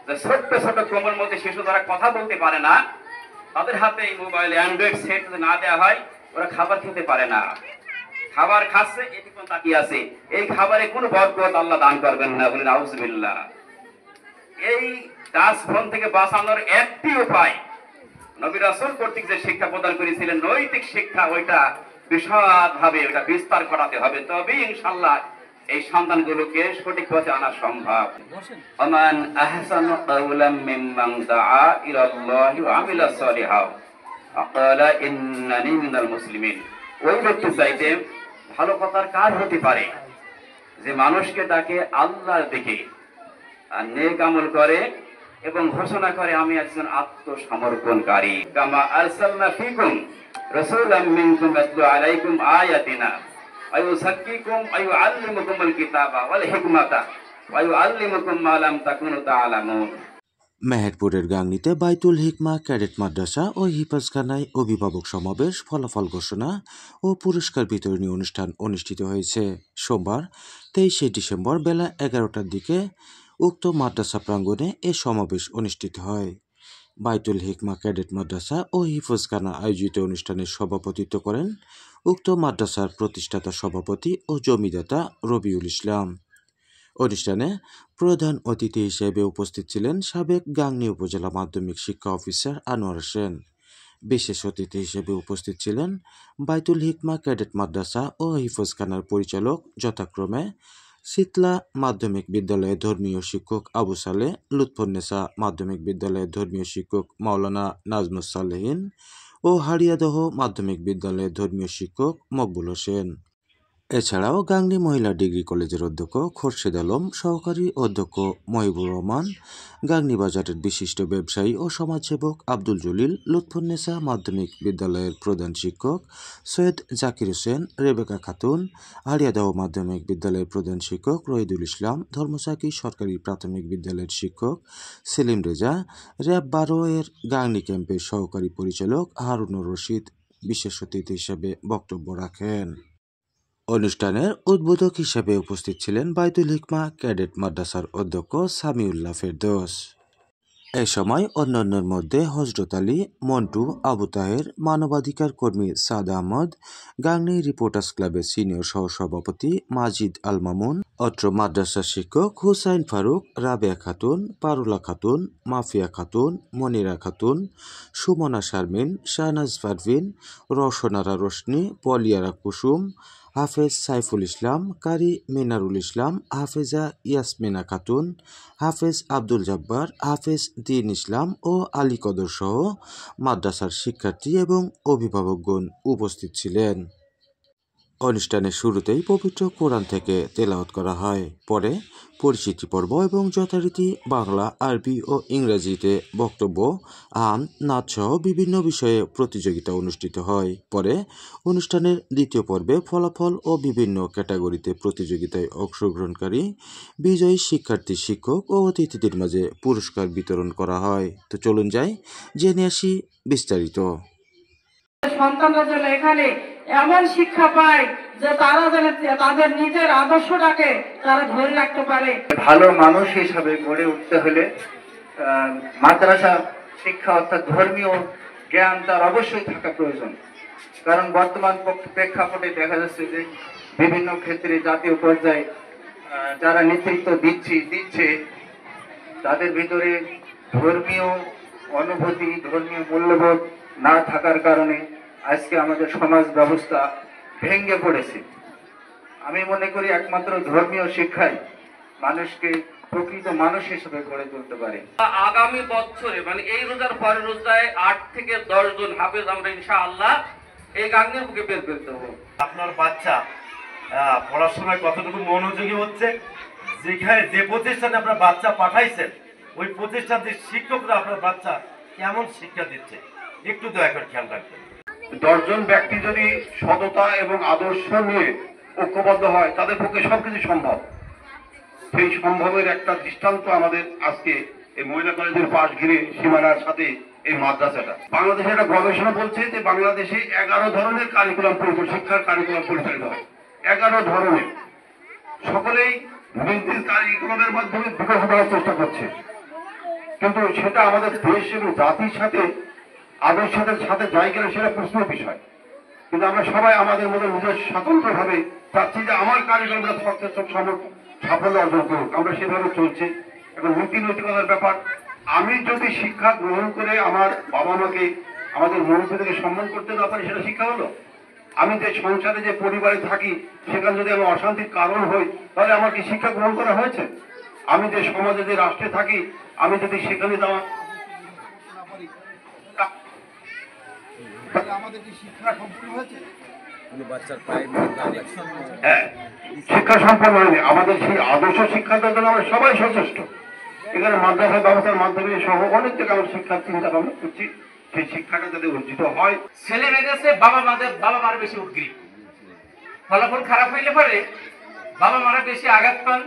যে ছোট্ট ছোট কোমর মধ্যে শিশু যারা কথা বলতে পারে না, তাদের হাতে এই মোবাইল অ্যান্ড্রয়েড সেট যদি না দেওয়া হয়, ওরা খাবার খেতে পারে না। খাবার খাচ্ছে, এদিকে তাকিয়ে আছে, এই খাবারে কোনো বরকত আল্লাহ দান করবেন না, বলেন আউযুবিল্লাহ। এই টাচ ফোন থেকে বাঁচানোর একটি উপায়, নবী রাসূল কর্তৃক যে শিক্ষা প্রদান করেছিলেন নৈতিক শিক্ষা, ওইটা বিশদভাবে ওটা বিস্তার করাতে হবে, তবে ইনশাআল্লাহ এই সন্তানগুলোকে সঠিক পথে আনা সম্ভব। আমান আহসানু কাওলাম মিম্মান দাআ ইলাল্লাহি ওয়া আমিলা সলিহান ওয়া ক্বালা ইন্নানি মিনাল মুসলিমিন। ওই ব্যক্তি চাইতে ভালো কথার কার হতে পারে যে মানুষকে ডাকে আল্লাহর দিকে আর নেক আমল করে এবং ঘোষণা করে আমি একজন আত্মসমর্পণকারী। কামা আরসালনা ফিকুম রাসূলাম মিনকুম ইয়াতলু আলাইকুম আয়াতিনা ওয়া ইউযাক্কিকুম ওয়া ইউআল্লিমুকুমুল কিতাবা ওয়াল হিকমাতা ওয়া ইউআল্লিমুকুম মা লাম তাকুনু তা'লামুন। মেহেরপুরের গাংনীতে বাইতুল হিকমা ক্যাডেট মাদ্রাসা ও হিফাজখানায় অভিভাবক সমাবেশ, ফলাফল ঘোষণা ও পুরস্কার বিতরণী অনুষ্ঠান অনুষ্ঠিত হয়েছে। সোমবার 23শে ডিসেম্বর বেলা 11টার দিকে উক্ত মাদ্রাসা প্রাঙ্গণে এ সমাবেশ অনুষ্ঠিত হয়। বাইতুল হিকমা ক্যাডেট মাদ্রাসা ও হিফাজখানা আয়োজিত অনুষ্ঠানে সভাপতিত্ব করেন উক্ত মাদ্রাসার প্রতিষ্ঠাতা সভাপতি ও জমিদাতা রবিউল ইসলাম। অনুষ্ঠানে প্রধান অতিথি হিসেবে উপস্থিত ছিলেন সাবেক গাংনী উপজেলা মাধ্যমিক শিক্ষা অফিসার আনোয়ার হোসেন। বিশেষ অতিথি হিসেবে উপস্থিত ছিলেন বাইতুল হিকমা ক্যাডেট মাদ্রাসা ও হিফাজখানার পরিচালক যথাক্রমে শীতলা মাধ্যমিক বিদ্যালয়ের ধর্মীয় শিক্ষক আবু সালেহ, লুৎফুন্নেসা মাধ্যমিক বিদ্যালয়ের ধর্মীয় শিক্ষক মাওলানা নাজমুস সালেহীন ও হারিয়াদহ মাধ্যমিক বিদ্যালয়ের ধর্মীয় শিক্ষক মকবুল হোসেন। এছাড়াও গাংনী মহিলা ডিগ্রি কলেজের অধ্যক্ষ খোরশেদ আলম, সহকারী অধ্যক্ষ মহিবুর রহমান, গাংনী বাজারের বিশিষ্ট ব্যবসায়ী ও সমাজসেবক আব্দুল জলিল, লুৎফুন্নেসা মাধ্যমিক বিদ্যালয়ের প্রধান শিক্ষক সৈয়দ জাকির হোসেন, রেবেকা খাতুন, হারিয়াদহ মাধ্যমিক বিদ্যালয়ের প্রধান শিক্ষক রহিদুল ইসলাম, ধর্মসাকি সরকারি প্রাথমিক বিদ্যালয়ের শিক্ষক সেলিম রেজা, র্যাব 12 এর গাংনী ক্যাম্পের সহকারী পরিচালক হারুনুর রশিদ বিশেষ অতিথি হিসেবে বক্তব্য রাখেন। অনুষ্ঠানের উদ্বোধক হিসেবে উপস্থিত ছিলেন বাইতুল হিকমা ক্যাডেট মাদ্রাসার অধ্যক্ষ সামিউল্লাহ ফেরদৌস। এ সময় অন্যান্যের মধ্যে হজরত আলী, মন্টু, আবু তাহের, মানবাধিকার কর্মী সাদ আহমদ, গাংনী রিপোর্টার্স ক্লাবের সিনিয়র সহসভাপতি মাজিদ আল মামুন, অত্র মাদ্রাসার শিক্ষক হুসাইন ফারুক, রাবেয়া খাতুন, পারুলা খাতুন, মাফিয়া খাতুন, মনিরা খাতুন, সুমনা শারমিন, শাহনাজ পারভিন, রওশনারা রোশনি, পলিয়ারা কুসুম, হাফেজ সাইফুল ইসলাম, কারি মিনারুল ইসলাম, হাফেজা ইয়াসমিনা খাতুন, হাফেজ আব্দুল জব্বার, হাফেজ দিন ইসলাম ও আলী কদর সহ মাদ্রাসার শিক্ষার্থী এবং অভিভাবকগণ উপস্থিত ছিলেন। অনুষ্ঠানের শুরুতেই পবিত্র কোরআন থেকে তেলাওয়াত করা হয়। পরে পরিচিতি পর্ব এবং যথারীতি বাংলা, আরবি ও ইংরেজিতে বক্তব্য, আন, নাচ সহ বিভিন্ন বিষয়ে প্রতিযোগিতা অনুষ্ঠিত হয়। পরে অনুষ্ঠানের দ্বিতীয় পর্বে ফলাফল ও বিভিন্ন ক্যাটাগরিতে প্রতিযোগিতায় অংশগ্রহণকারী বিজয়ী শিক্ষার্থী, শিক্ষক ও অতিথিদের মাঝে পুরস্কার বিতরণ করা হয়। তো চলুন যাই, জেনে আসি বিস্তারিত। সন্তানরা যেন এখানে এমন শিক্ষা পায় যে তারা যেন তাদের নিজের আদর্শটাকে তারা ধরে রাখতে পারে। ভালো মানুষ হিসাবে গড়ে উঠতে হলে মাদ্রাসা শিক্ষা অর্থাৎ ধর্মীয় জ্ঞান তার অবশ্যই থাকা প্রয়োজন। কারণ বর্তমান প্রেক্ষাপটে দেখা যাচ্ছে যে বিভিন্ন ক্ষেত্রে জাতীয় পর্যায়ে যারা নেতৃত্ব দিচ্ছে তাদের ভিতরে ধর্মীয় অনুভূতি, ধর্মীয় মূল্যবোধ না থাকার কারণে আজকে আমাদের সমাজ ব্যবস্থা ভেঙে পড়েছে। আমি মনে করি একমাত্র ধর্মীয় শিক্ষাই মানুষকে প্রকৃত মানুষ হিসেবে গড়ে তুলতে পারে। আগামী বছরে মানে এই রোজার পরের রোজায় 8 থেকে 10 জন হাফেজ আমরা ইনশাআল্লাহ এই গাংনীর বুকে বের করতে হবে। আপনার বাচ্চা পড়াশোনায় কতটুকু মনোযোগী হচ্ছে, যেখানে যে প্রতিষ্ঠানে আপনার বাচ্চা পাঠাইছেন ওই প্রতিষ্ঠানের শিক্ষকরা আপনার বাচ্চা কেমন শিক্ষা দিচ্ছে একটু দয়া করে খেয়াল রাখবেন। 10 জন ব্যক্তি যদি সততা এবং আদর্শ নিয়ে ঐক্যবদ্ধ হয় তাদের পক্ষে সবকিছু সম্ভব। সেই সম্ভবের একটা দৃষ্টান্ত আমাদের আজকে এই মহিলা কলেজের পাশ ঘিরে সীমানার সাথে এই মাদ্রাসাটা। বাংলাদেশে একটা গবেষণা বলছে যে বাংলাদেশে 11 ধরনের শিক্ষার কারিকুলাম পরিচালিত হয়। 11 ধরনের, সকলেই নিজ নিজ কারিকুলামের মাধ্যমে বিকশিত হওয়ার চেষ্টা করছে। কিন্তু সেটা আমাদের দেশ এবং জাতির সাথে আদর্শের সাথে যায় কিনা সেটা প্রশ্নের বিষয়। কিন্তু আমরা সবাই আমাদের মধ্যে নিজের স্বতন্ত্রভাবে চাচ্ছি যে আমার কারিগররা সাফল্য অর্জন করুক, আমরা সেভাবে চলছি। এখন নীতি নৈতিকতার ব্যাপার, আমি যদি শিক্ষা গ্রহণ করে আমার বাবা মাকে আমাদের মনুষ্যদেরকে সম্মান করতে না পারি, সেটা শিক্ষা হলো? আমি যে সংসারে যে পরিবারে থাকি সেখানে যদি আমি অশান্তির কারণ হই, তাহলে আমার কি শিক্ষা গ্রহণ করা হয়েছে? আমি যে সমাজে যে রাষ্ট্রে থাকি, আমি যদি সেখানে যাওয়া আমাদের কি শিক্ষা সম্পূর্ণ হয়েছে? হ্যাঁ, শিক্ষা সম্পন্ন হয়নি। আমাদের সেই আদর্শ শিক্ষার জন্য আমরা সবাই সচেষ্ট। এখানে মাদ্রাসা ব্যবস্থার মাধ্যমে সহ অনেক থেকে আমরা শিক্ষার চিন্তা ভাবনা করছি, সেই শিক্ষাটা যাতে অর্জিত হয়। ছেলে মেয়েদের বাবা মারা বেশি উদ্গ্রীব। ফলাফল খারাপ হইলে পরে বাবা মারা বেশি আঘাত পান,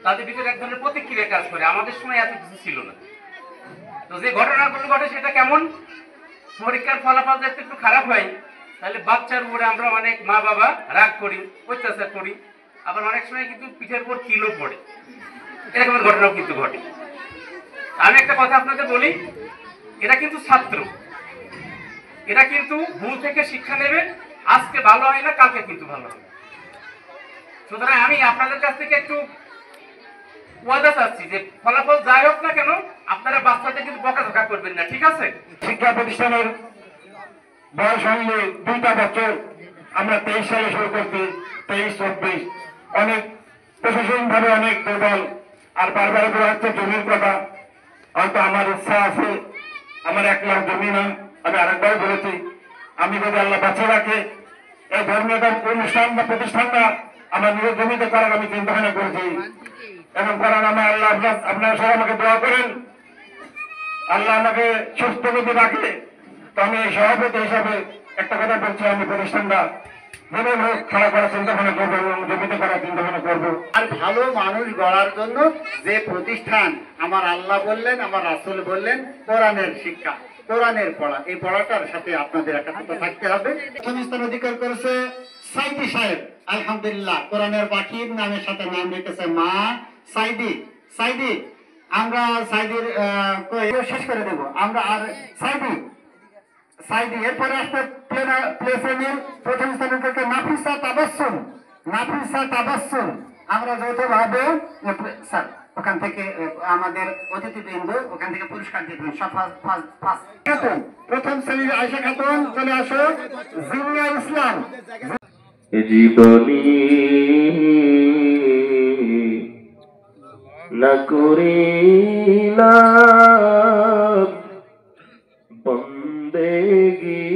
তাদের ভিতরে এক ধরনের প্রতিক্রিয়া কাজ করে। আমাদের সময় এত কিছু ছিল না। তো যে ঘটনাগুলো ঘটে সেটা কেমন, পরীক্ষার ফলাফল যাতে একটু খারাপ হয় তাহলে বাচ্চার উপরে আমরা অনেক মা বাবা রাগ করি, অত্যাচার করি, আবার অনেক সময় কিন্তু পিঠের উপর কিলো পড়ে, এরকমের ঘটনাও কিন্তু ঘটে। আমি একটা কথা আপনাদের বলি, এরা কিন্তু ছাত্র, এরা কিন্তু ভুল থেকে শিক্ষা নেবে। আজকে ভালো হয় না, কালকে কিন্তু ভালো হবে। সুতরাং আমি আপনাদের কাছ থেকে একটু ওয়াদা চাচ্ছি যে ফলাফল যাই হোক না কেন, আপনারা বাচ্চাদের কিন্তু বকাঝকা করবেন না, ঠিক আছে? শিক্ষা প্রতিষ্ঠানের বয়স হলে 2টা বছর, আমরা 23 সালে শুরু করছি, 23-24 অনেক প্রশাসনিক ভাবে অনেক দুর্বল। আর বারবার বলা হচ্ছে জমির কথা, হয়তো আমার ইচ্ছা আছে, আমার 1 লাখ জমি না। আমি আরেকবার বলেছি, আমি যদি আল্লাহ বাঁচিয়ে রাখে এই ধর্মীয় অনুষ্ঠান বা প্রতিষ্ঠানটা আমার নিজের জমিতে করার আমি চিন্তা ভাবনা করেছি। এবং করার আমার আল্লাহ, আপনারা সবাই আমাকে দোয়া করেন, আল্লাহ আমাকে সুস্থ যদি রাখে। তো আমি সভাপতি হিসাবে একটা কথা বলছি, আমি প্রতিষ্ঠানটা যেভাবে হোক খেলা করার চিন্তা ভাবনা করবো এবং জমিতে করার চিন্তা ভাবনা করবো। আর ভালো মানুষ গড়ার জন্য যে প্রতিষ্ঠান আমার আল্লাহ বললেন, আমার রাসূল বললেন, কোরআনের শিক্ষা, কোরআনের পড়া, এই পড়াটার সাথে আপনাদের একাত্মতা থাকতে হবে। প্রথম স্থান অধিকার করেছে সাইদি সাহেব, আলহামদুলিল্লাহ। কোরআনের পাখির নামের সাথে নাম রেখেছে মা সাইদি। সাইদি, আমরা সাইদির শেষ করে দেব আমরা। আর সাইদি এরপরে আসবে প্লে শ্রেণীর প্রথম স্থান অধিকার নাফিসা তাবাসসুম। নাফিসা তাবাসসুম আমরা যৌথভাবে স্যার ওখান থেকে আমাদের অতিথিবৃন্দ ওখান থেকে পুরস্কার দিবেন। প্রথম শ্রেণীর আয়েশা খাতুন চলে আসো। জিনিয়া ইসলাম। জীবনী না করিলাম বন্দেগী,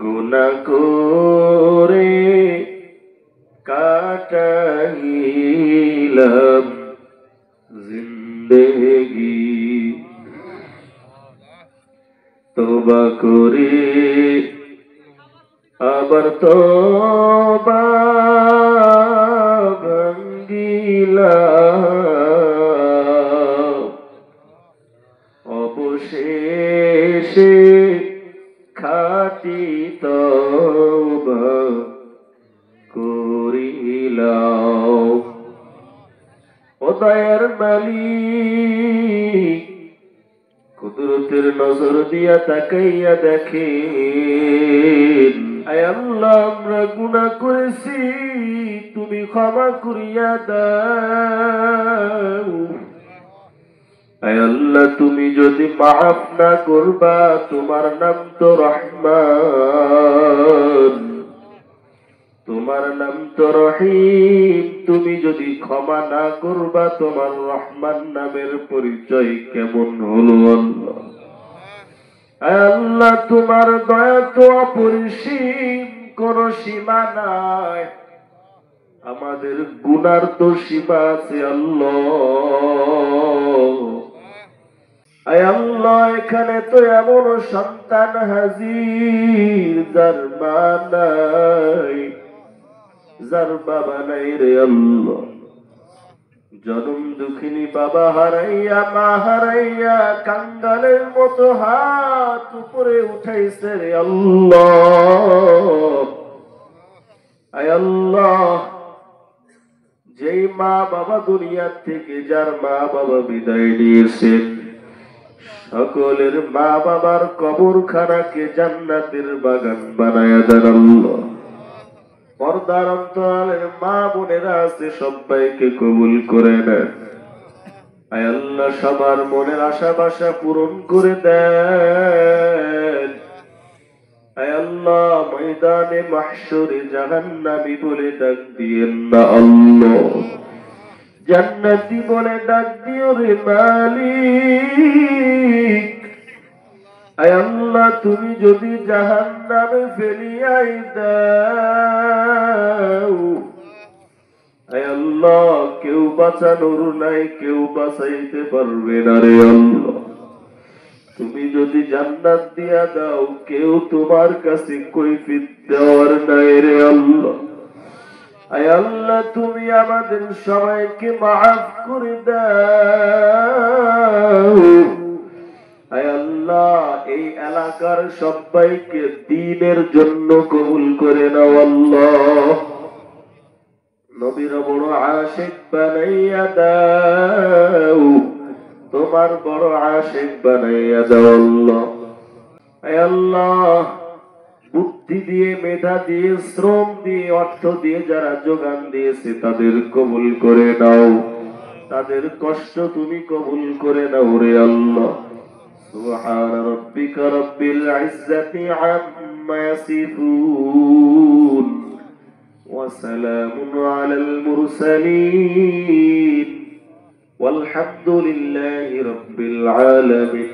গুনাহ করে কাটাইলাম জিন্দেগি। তওবা করে আবার তওবা ভাঙ্গিলাম, অবশেষে খাঁটি তওবা করিলাম। ও দয়ার মালিক, কুদরতের নজর দিয়া তাকাইয়া দেখেন, আয় আল্লাহ আমরা গুনাহ করেছি, তুমি ক্ষমা করিয়া দাও। আয় আল্লাহ তুমি যদি মাফ না করবা, তোমার নাম তো রহমান, তোমার নাম তো রহিম, তুমি যদি ক্ষমা না করবা তোমার রহমান নামের পরিচয় কেমন হলো আল্লাহ? আল্লাহ তোমার দয়া তো অপরিসীম, কোন সীমা নাই, আমাদের গুনার তো সীমা আছে আল্লাহ। আয় আল্লাহ এখানে তো এমন সন্তান হাজির যার মা নাই, যার বাবা নাই রে আল্লাহ। জনম দুঃখিনী বাবা হারাইয়া মা হারাইয়া কাঙ্গালের মতো হাত উপরে উঠাইছে রে আল্লাহ। আয় আল্লাহ যেই মা বাবা দুনিয়া থেকে যার মা বাবা বিদায় নিয়েছেন, সকলের মা বাবার কবরখানাকে জান্নাতের বাগান বানায়া দেন আল্লাহ। পর্দার অন্তরালের মা বোনেরা আছে, সবাইকে কবুল করে নেন। আয় আল্লাহ, সবার মনের আশা বাসা পূরণ করে দেন। আয় আল্লাহ, ময়দানে মাহশরে জাহান্নামী বলে ডাক দিয়েন না আল্লাহ, জান্নাতি বলে ডাক দিও রে মালিক। আয় আল্লাহ, তুমি যদি জাহান্নামে ফেলিয়াই দাও, আয় আল্লাহ, কেউ বাঁচানোর নাই, কেউ বাঁচাইতে পারবে না রে আল্লাহ। তুমি যদি জান্নাত দিয়া দাও, কেউ তোমার কাছে কৈফিয়ত দেওয়ার নাই রে আল্লাহ। আয় আল্লাহ, তুমি আমাদের সবাইকে মাফ করে দাও। আয় আল্লাহ, এই এলাকার সবাইকে দ্বীনের জন্য কবুল করে নাও আল্লাহ। নবীর বড় আশিক বানাইয়া দাও, তোমার বড় আশিক বানাইয়া দাও আল্লাহ। আয় আল্লাহ, বুদ্ধি দিয়ে, মেধা দিয়ে, শ্রম দিয়ে, অর্থ দিয়ে যারা যোগান দিয়েছে তাদের কবুল করে নাও, তাদের কষ্ট তুমি কবুল করে নাও রে আল্লাহ। সুবহান রাব্বিকা রাব্বিল ইজ্জাতি আম্মা ইয়াসিফুন ওয়া সালামুন আলাল মুরসালিন ওয়ালহামদুলিল্লাহি রাব্বিল আলামিন।